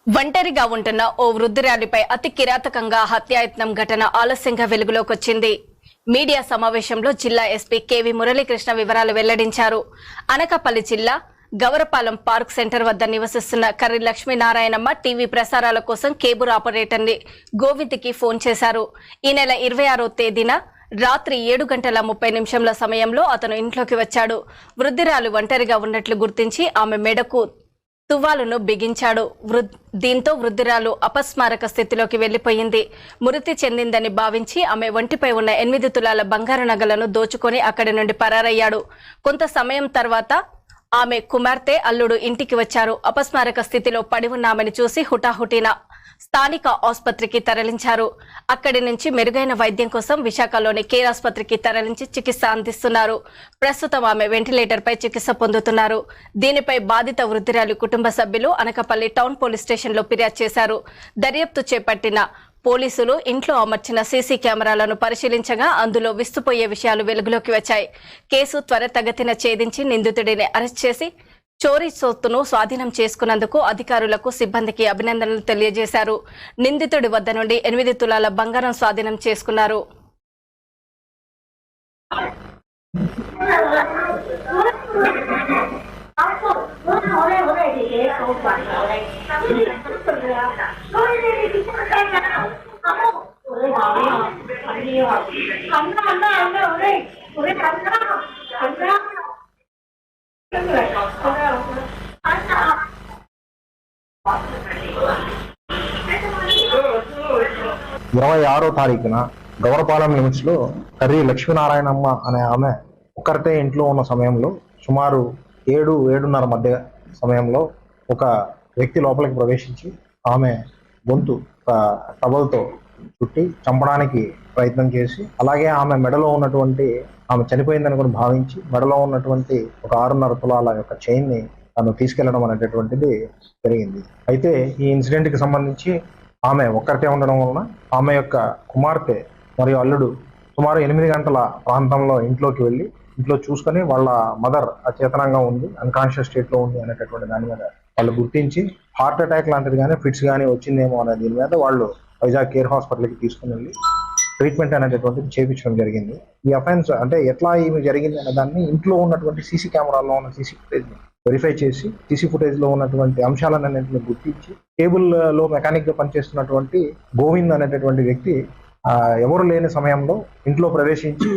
ఒంటరిగా ఉంటున్న ఓ వృద్ధురాలిపై అతి కిరాతకంగా హత్యాయత్నం ఘటన ఆలస్యంగా వెలుగులోకొచ్చింది. మీడియా సమావేశంలో జిల్లా ఎస్పీ కేవి మురళీకృష్ణ వివరాలు వెల్లడించారు. అనకాపల్లి జిల్లా గవరపాలెం పార్క్ సెంటర్ వద్ద నివసిస్తున్న కర్రి లక్ష్మీనారాయణమ్మ టీవీ ప్రసారాల కోసం కేబుల్ ఆపరేటర్ని గోవింద్కి ఫోన్ చేశారు. ఈ నెల 26వ తేదీన రాత్రి 7:30 సమయంలో అతను ఇంట్లోకి వచ్చాడు. వృద్ధురాలు ఒంటరిగా ఉన్నట్లు గుర్తించి ఆమె మెడకు తువ్వాలును బిగించాడు. దీంతో వృద్ధురాలు అపస్మారక స్థితిలోకి వెళ్లిపోయింది. మృతి చెందిందని భావించి ఆమె ఒంటిపై ఉన్న 8 తులాల బంగారు నగలను దోచుకొని అక్కడి నుండి పరారయ్యాడు. కొంత సమయం తర్వాత ఆమె కుమార్తె, అల్లుడు ఇంటికి వచ్చారు. అపస్మారక స్థితిలో పడి ఉన్న ఆమెను చూసి హుటాహుటిన స్థానిక ఆసుపత్రికి తరలించారు. అక్కడి నుంచి మెరుగైన వైద్యం కోసం విశాఖలోని కేర్ ఆసుపత్రికి తరలించి చికిత్స అందిస్తున్నారు. ప్రస్తుతం ఆమె వెంటిలేటర్ పై చికిత్స పొందుతున్నారు. దీనిపై బాధిత వృద్ధురాలి కుటుంబ సభ్యులు అనకాపల్లి టౌన్ పోలీస్ స్టేషన్లో ఫిర్యాదు చేశారు. దర్యాప్తు చేపట్టిన పోలీసులు ఇంట్లో అమర్చిన సీసీ కెమెరాలను పరిశీలించగా అందులో విస్తుపోయే విషయాలు వెలుగులోకి వచ్చాయి. కేసు త్వరితగతిన ఛేదించి నిందితుడిని అరెస్ట్ చేసి చోరీ సొత్తును స్వాధీనం చేసుకున్నందుకు అధికారులకు, సిబ్బందికి అభినందనలు తెలియజేశారు. నిందితుడి వద్ద నుండి 8 తులాల బంగారం స్వాధీనం చేసుకున్నారు. ఇరవై 26వ తారీఖున గవరపాలెం లిమిట్స్ లో కర్రి లక్ష్మీనారాయణమ్మ అనే ఆమె ఒక్కరితే ఇంట్లో ఉన్న సమయంలో సుమారు 7-7:30 మధ్య సమయంలో ఒక వ్యక్తి లోపలికి ప్రవేశించి ఆమె గొంతు టవల్తో చుట్టి చంపడానికి ప్రయత్నం చేసి, అలాగే ఆమె మెడలో ఉన్నటువంటి, ఆమె చనిపోయిందని కూడా భావించి మెడలో ఉన్నటువంటి ఒక 6.5 తులాల యొక్క చైన్ ని తను తీసుకెళ్లడం అనేటటువంటిది జరిగింది. అయితే ఈ ఇన్సిడెంట్ కి సంబంధించి ఆమె ఒక్కరితే ఉండడం వలన ఆమె యొక్క కుమార్తె మరియు అల్లుడు సుమారు 8 గంటల ప్రాంతంలో ఇంట్లోకి వెళ్ళి ఇంట్లో చూసుకొని వాళ్ళ మదర్ అచేతనంగా ఉంది, అన్కాన్షియస్ స్టేట్ లో ఉంది అనేటటువంటి దాని మీద వాళ్ళు గుర్తించి హార్ట్ అటాక్ లాంటిది కానీ ఫిట్స్ కానీ వచ్చిందేమో అనే దీని మీద వాళ్ళు వైజాగ్ కేర్ హాస్పిటల్కి తీసుకుని వెళ్ళి ట్రీట్మెంట్ అనేటటువంటిది చేయించడం జరిగింది. ఈ అఫెన్స్ అంటే ఎట్లా ఈమె జరిగింది అనే దాన్ని ఇంట్లో ఉన్నటువంటి సీసీ కెమెరాల్లో ఉన్న సీసీ ఫుటేజ్ ని వెరిఫై చేసి సీసీ ఫుటేజ్ లో ఉన్నటువంటి అంశాలన్నింటిని గుర్తించి కేబుల్ లో మెకానిక్ గా పనిచేస్తున్నటువంటి గోవింద్ అనేటటువంటి వ్యక్తి ఎవరు లేని సమయంలో ఇంట్లో ప్రవేశించి